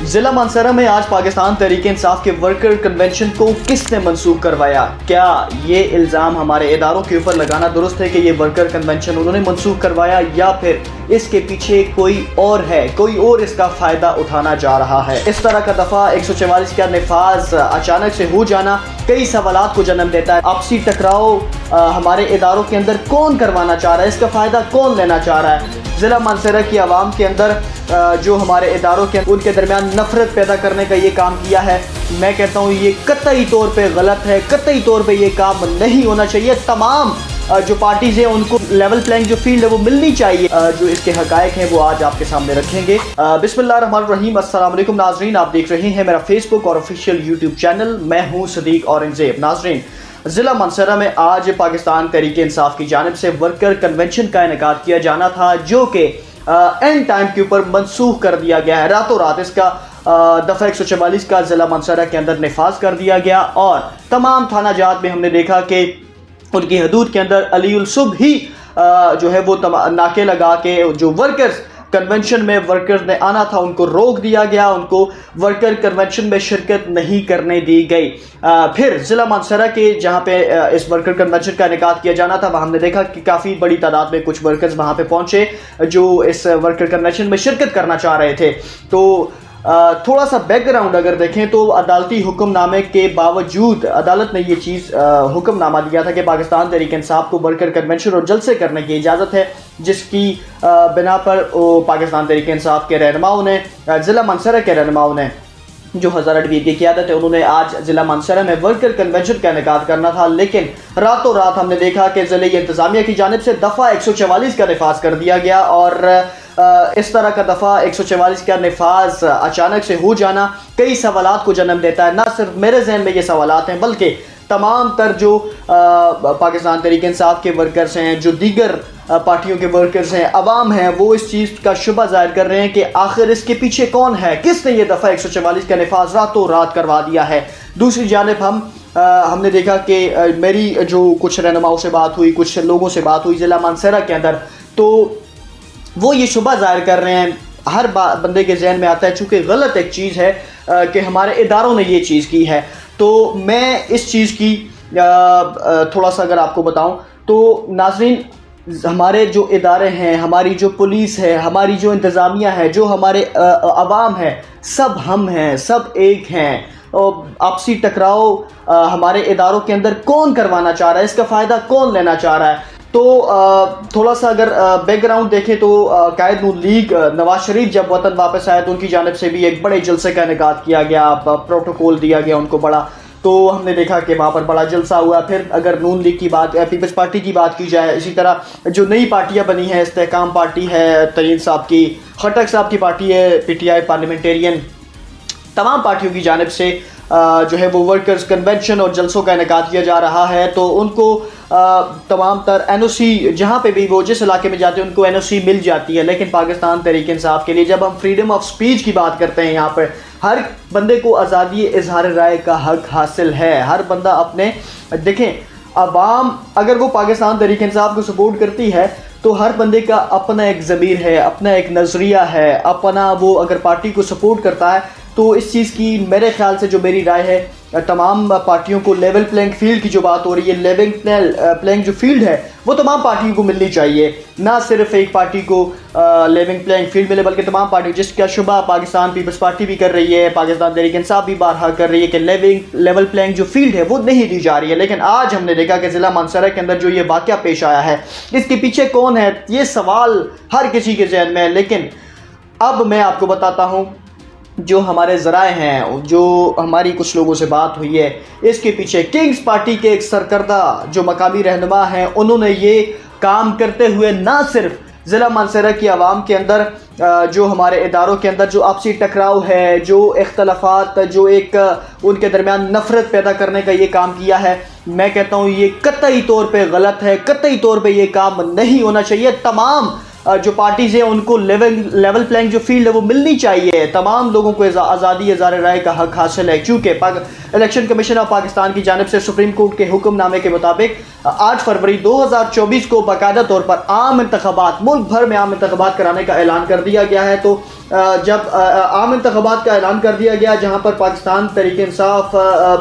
ضلع مانسہرہ میں آج پاکستان تحریک انصاف کے ورکر کنونشن کو کس نے منسوخ کروایا؟ کیا یہ الزام ہمارے اداروں کے اوپر لگانا درست ہے کہ یہ ورکر کنونشن انہوں نے منسوخ کروایا، یا پھر اس کے پیچھے کوئی اور ہے، کوئی اور اس کا فائدہ اٹھانا جا رہا ہے؟ اس طرح کا دفعہ 144 کا نفاذ اچانک سے ہو جانا کئی سوالات کو جنم دیتا ہے۔ آپسی ٹکراؤ ہمارے اداروں کے اندر کون کروانا چاہ رہا ہے، اس کا فائدہ کون لینا چاہ رہا ہے؟ ضلع مانسہرہ کی عوام کے اندر جو ہمارے اداروں کے ان کے درمیان نفرت پیدا کرنے کا یہ کام کیا ہے، میں کہتا ہوں یہ قطعی طور پہ غلط ہے، قطعی طور پہ یہ کام نہیں ہونا چاہیے۔ تمام جو پارٹیز ہیں ان کو لیول پلینگ جو فیلڈ ہے وہ ملنی چاہیے۔ جو اس کے حقائق ہیں وہ آج آپ کے سامنے رکھیں گے۔ بسم اللہ الرحمن الرحیم۔ السلام علیکم ناظرین، آپ دیکھ رہے ہیں میرا فیس بک اور آفیشیل یوٹیوب چینل، میں ہوں صدیق اورنگزیب۔ ناظرین، ضلع مانسہرہ میں آج پاکستان تحریک انصاف کی جانب سے ورکر کنونشن کا انعقاد کیا جانا تھا، جو کہ اینڈ ٹائم کے اوپر منسوخ کر دیا گیا ہے۔ راتوں رات اس کا دفعہ 144 کا ضلع مانسہرہ کے اندر نفاذ کر دیا گیا، اور تمام تھانہ جات میں ہم نے دیکھا کہ ان کی حدود کے اندر علی الصبح ہی جو ہے وہ ناکے لگا کے جو ورکرز کنونشن میں ورکرز نے آنا تھا ان کو روک دیا گیا، ان کو ورکر کنونشن میں شرکت نہیں کرنے دی گئی۔ پھر ضلع مانسہرہ کے جہاں پہ اس ورکر کنونشن کا انعقاد کیا جانا تھا، وہاں ہم نے دیکھا کہ کافی بڑی تعداد میں کچھ ورکرز وہاں پہ پہنچے جو اس ورکر کنونشن میں شرکت کرنا چاہ رہے تھے۔ تو تھوڑا سا بیک گراؤنڈ اگر دیکھیں تو عدالتی حکم نامے کے باوجود عدالت نے یہ چیز حکم نامہ دیا تھا کہ پاکستان تحریک انصاف کو ورکر کنونشن اور جلسے کرنے کی اجازت ہے، جس کی بنا پر پاکستان تحریک انصاف کے رہنماؤں نے، ضلع مانسہرہ کے رہنماؤں نے، جو ہزارہ ڈویر کی قیادت ہے، انہوں نے آج ضلع مانسہرہ میں ورکر کنونشن کا انعقاد کرنا تھا، لیکن راتوں رات ہم نے دیکھا کہ ضلعی انتظامیہ کی جانب سے دفعہ 144 کا نفاذ کر دیا گیا، اور اس طرح کا دفعہ 144 کا نفاذ اچانک سے ہو جانا کئی سوالات کو جنم دیتا ہے۔ نہ صرف میرے ذہن میں یہ سوالات ہیں، بلکہ تمام تر جو پاکستان تحریک انصاف کے ورکرز ہیں، جو دیگر پارٹیوں کے ورکرز ہیں، عوام ہیں، وہ اس چیز کا شبہ ظاہر کر رہے ہیں کہ آخر اس کے پیچھے کون ہے، کس نے یہ دفعہ 144 کا نفاذ راتوں رات کروا دیا ہے۔ دوسری جانب ہم نے دیکھا کہ میری جو کچھ رہنماؤں سے بات ہوئی، کچھ لوگوں سے بات ہوئی ضلع مانسہرہ کے اندر، تو وہ یہ شبہ ظاہر کر رہے ہیں، ہر بندے کے ذہن میں آتا ہے چونکہ غلط ایک چیز ہے کہ ہمارے اداروں نے یہ چیز کی ہے۔ تو میں اس چیز کی تھوڑا سا اگر آپ کو بتاؤں تو ناظرین، ہمارے جو ادارے ہیں، ہماری جو پولیس ہے، ہماری جو انتظامیہ ہے، جو ہمارے عوام ہے، سب ہم ہیں، سب ایک ہیں۔ آپسی ٹکراؤ ہمارے اداروں کے اندر کون کروانا چاہ رہا ہے، اس کا فائدہ کون لینا چاہ رہا ہے؟ تو تھوڑا سا اگر بیک گراؤنڈ دیکھیں تو قائد نون لیگ نواز شریف جب وطن واپس آئے تو ان کی جانب سے بھی ایک بڑے جلسے کا انعقاد کیا گیا، پروٹوکول دیا گیا ان کو بڑا، تو ہم نے دیکھا کہ وہاں پر بڑا جلسہ ہوا۔ پھر اگر نون لیگ کی بات، پیپلز پارٹی کی بات کی جائے، اسی طرح جو نئی پارٹیاں بنی ہیں، استحکام پارٹی ہے ترین صاحب کی، خٹک صاحب کی پارٹی ہے پی ٹی آئی پارلیمنٹیرین، تمام پارٹیوں کی جانب سے جو ہے وہ ورکرز کنونشن اور جلسوں کا انعقاد کیا جا رہا ہے۔ تو ان کو تمام تر این او سی، جہاں پہ بھی وہ جس علاقے میں جاتے ہیں ان کو این او سی مل جاتی ہے، لیکن پاکستان تحریک انصاف کے لیے جب ہم فریڈم آف سپیچ کی بات کرتے ہیں، یہاں پر ہر بندے کو آزادی اظہار رائے کا حق حاصل ہے۔ ہر بندہ اپنے، دیکھیں عوام اگر وہ پاکستان تحریک انصاف کو سپورٹ کرتی ہے تو ہر بندے کا اپنا ایک ضمیر ہے، اپنا ایک نظریہ ہے، اپنا وہ اگر پارٹی کو سپورٹ کرتا ہے تو اس چیز کی میرے خیال سے جو میری رائے ہے، تمام پارٹیوں کو لیول پلینگ فیلڈ کی جو بات ہو رہی ہے، لیول پلینگ جو فیلڈ ہے وہ تمام پارٹیوں کو ملنی چاہیے، نہ صرف ایک پارٹی کو لیول پلینگ فیلڈ ملے بلکہ تمام پارٹیوں، جس کا شبہ پاکستان پیپلز پارٹی بھی کر رہی ہے، پاکستان تحریک انصاف بھی بارہا کر رہی ہے کہ لیول پلینگ جو فیلڈ ہے وہ نہیں دی جا رہی ہے۔ لیکن آج ہم نے دیکھا کہ ضلع مانسہرہ کے اندر جو یہ واقعہ پیش آیا ہے، اس کے پیچھے کون ہے، یہ سوال ہر کسی کے ذہن میں ہے۔ لیکن اب میں آپ کو بتاتا ہوں، جو ہمارے ذرائع ہیں، جو ہماری کچھ لوگوں سے بات ہوئی ہے، اس کے پیچھے کنگز پارٹی کے ایک سرکردہ جو مقامی رہنما ہیں، انہوں نے یہ کام کرتے ہوئے نہ صرف ضلع مانسہرہ کی عوام کے اندر، جو ہمارے اداروں کے اندر جو آپسی ٹکراؤ ہے، جو اختلافات، جو ایک ان کے درمیان نفرت پیدا کرنے کا یہ کام کیا ہے، میں کہتا ہوں یہ قطعی طور پہ غلط ہے، قطعی طور پہ یہ کام نہیں ہونا چاہیے۔ تمام جو پارٹیز ہیں ان کو لیول پلینگ جو فیلڈ ہے وہ ملنی چاہیے. تمام لوگوں کو آزادی اظہار رائے کا حق حاصل ہے, چونکہ الیکشن کمیشن آف پاکستان کی جانب سے سپریم کورٹ کے حکم نامے کے مطابق 8 فروری 2024 کو باقاعدہ طور پر عام انتخابات, ملک بھر میں عام انتخابات کرانے کا اعلان کر دیا گیا ہے. تو جب عام انتخابات کا اعلان کر دیا گیا جہاں پر پاکستان تحریک انصاف,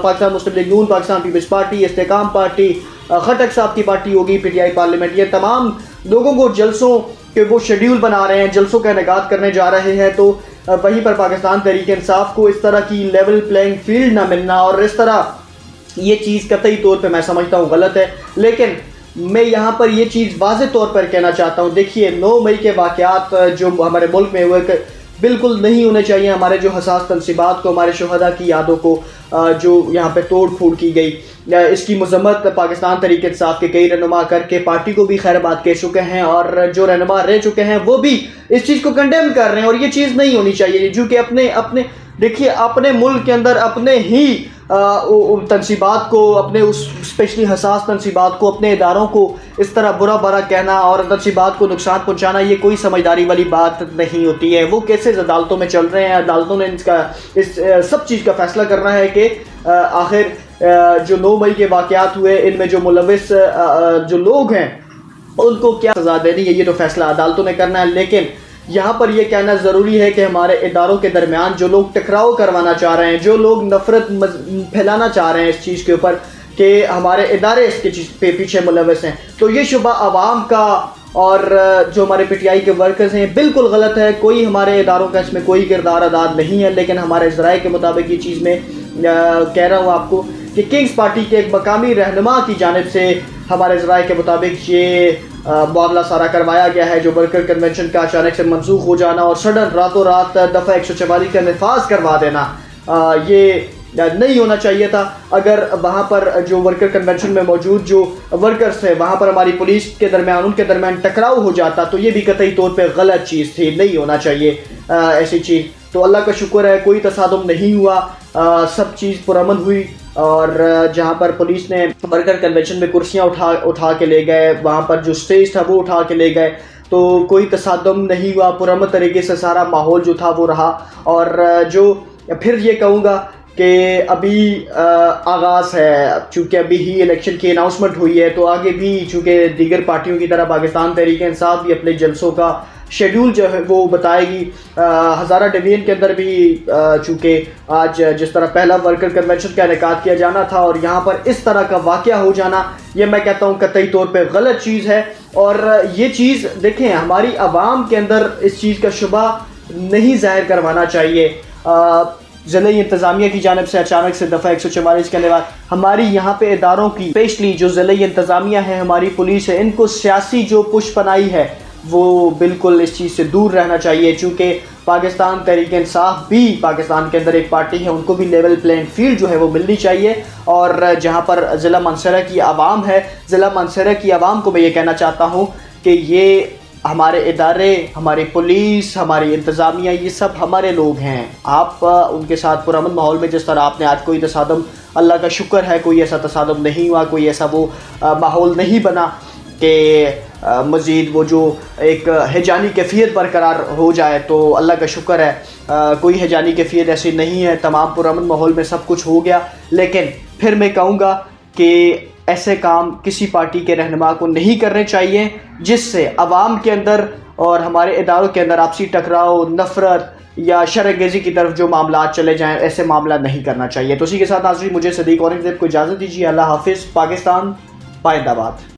پاکستان مسلم لیگ نون, پاکستان پیپلز پارٹی, استحکام پارٹی, خٹک صاحب کی پارٹی ہوگی, پی ٹی آئی پارلیمنٹ, یہ تمام لوگوں کو جلسوں کے وہ شیڈیول بنا رہے ہیں, جلسوں کا انعقاد کرنے جا رہے ہیں. تو وہیں پر پاکستان تحریک انصاف کو اس طرح کی لیول پلینگ فیلڈ نہ ملنا اور اس طرح یہ چیز قطعی طور پہ میں سمجھتا ہوں غلط ہے. لیکن میں یہاں پر یہ چیز واضح طور پر کہنا چاہتا ہوں, دیکھیے 9 مئی کے واقعات جو ہمارے ملک میں ہوئے بالکل نہیں ہونے چاہیے. ہمارے جو حساس تنصیبات کو, ہمارے شہداء کی یادوں کو جو یہاں پہ توڑ پھوڑ کی گئی, اس کی مذمت پاکستان تحریک انصاف کے کئی رہنما کر کے پارٹی کو بھی خیر بات کہہ چکے ہیں, اور جو رہنما رہ چکے ہیں وہ بھی اس چیز کو کنڈیم کر رہے ہیں. اور یہ چیز نہیں ہونی چاہیے, جو کہ اپنے دیکھیے اپنے ملک کے اندر اپنے ہی تنصیبات کو, اپنے اس اسپیشلی حساس تنصیبات کو, اپنے اداروں کو اس طرح برا کہنا اور تنصیبات کو نقصان پہنچانا, یہ کوئی سمجھداری والی بات نہیں ہوتی ہے. وہ کیسز عدالتوں میں چل رہے ہیں, عدالتوں نے اس سب چیز کا فیصلہ کرنا ہے کہ آخر جو 9 مئی کے واقعات ہوئے ان میں جو ملوث جو لوگ ہیں ان کو کیا سزا دینی ہے, یہ تو فیصلہ عدالتوں نے کرنا ہے. لیکن یہاں پر یہ کہنا ضروری ہے کہ ہمارے اداروں کے درمیان جو لوگ ٹکراؤ کروانا چاہ رہے ہیں, جو لوگ نفرت پھیلانا چاہ رہے ہیں اس چیز کے اوپر کہ ہمارے ادارے اس کے پیچھے ملوث ہیں, تو یہ شبہ عوام کا اور جو ہمارے پی ٹی آئی کے ورکرز ہیں بالکل غلط ہے. کوئی ہمارے اداروں کا اس میں کوئی کردار ادا نہیں ہے. لیکن ہمارے ذرائع کے مطابق یہ چیز میں کہہ رہا ہوں آپ کو کہ کنگز پارٹی کے ایک مقامی رہنما کی جانب سے ہمارے ذرائع کے مطابق یہ معاملہ سارا کروایا گیا ہے, جو ورکر کنونشن کا اچانک سے منسوخ ہو جانا اور سڈن راتوں رات دفعہ 144 کا نفاذ کروا دینا, یہ نہیں ہونا چاہیے تھا. اگر وہاں پر جو ورکر کنونشن میں موجود جو ورکرز تھے وہاں پر ہماری پولیس کے درمیان, ان کے درمیان ٹکراؤ ہو جاتا تو یہ بھی قطعی طور پہ غلط چیز تھی, نہیں ہونا چاہیے ایسی چیز. تو اللہ کا شکر ہے کوئی تصادم نہیں ہوا, سب چیز پرامن ہوئی. اور جہاں پر پولیس نے ورکر کنونشن میں کرسیاں اٹھا کے لے گئے, وہاں پر جو سٹیج تھا وہ اٹھا کے لے گئے, تو کوئی تصادم نہیں ہوا, پرامن طریقے سے سارا ماحول جو تھا وہ رہا. اور جو پھر یہ کہوں گا کہ ابھی آغاز ہے, چونکہ ابھی ہی الیکشن کی اناؤنسمنٹ ہوئی ہے, تو آگے بھی چونکہ دیگر پارٹیوں کی طرح پاکستان تحریک انصاف بھی اپنے جلسوں کا شیڈول جو ہے وہ بتائے گی. ہزارہ ڈویژن کے اندر بھی چونکہ آج جس طرح پہلا ورکر کنونشن کا انعقاد کیا جانا تھا اور یہاں پر اس طرح کا واقعہ ہو جانا, یہ میں کہتا ہوں قطعی طور پہ غلط چیز ہے. اور یہ چیز دیکھیں ہماری عوام کے اندر اس چیز کا شبہ نہیں ظاہر کروانا چاہیے. ضلعی انتظامیہ کی جانب سے اچانک سے دفعہ 144 کے بعد ہماری یہاں پہ اداروں کی اسپیشلی جو ضلعی انتظامیہ ہے, ہماری پولیس ہے, ان کو سیاسی جو پش پناہی ہے وہ بالکل اس چیز سے دور رہنا چاہیے. چونکہ پاکستان تحریک انصاف بھی پاکستان کے اندر ایک پارٹی ہے, ان کو بھی لیول پلینگ فیلڈ جو ہے وہ ملنی چاہیے. اور جہاں پر ضلع مانسہرہ کی عوام ہے, ضلع مانسہرہ کی عوام کو میں یہ کہنا چاہتا ہوں کہ یہ ہمارے ادارے, ہماری پولیس, ہماری انتظامیہ, یہ سب ہمارے لوگ ہیں. آپ ان کے ساتھ پرامن ماحول میں, جس طرح آپ نے آج کوئی تصادم, اللہ کا شکر ہے کوئی ایسا تصادم نہیں ہوا, کوئی ایسا وہ ماحول نہیں بنا کہ مزید وہ جو ایک ہیجانی کیفیت برقرار ہو جائے, تو اللہ کا شکر ہے کوئی ہیجانی کیفیت ایسی نہیں ہے, تمام پرامن ماحول میں سب کچھ ہو گیا. لیکن پھر میں کہوں گا کہ ایسے کام کسی پارٹی کے رہنما کو نہیں کرنے چاہیے جس سے عوام کے اندر اور ہمارے اداروں کے اندر آپسی ٹکراؤ, نفرت یا شرانگیزی کی طرف جو معاملات چلے جائیں, ایسے معاملہ نہیں کرنا چاہیے. تو اسی کے ساتھ ناظرین مجھے صدیق اورنگزیب کو اجازت دیجیے. اللہ حافظ. پاکستان پائندہ باد.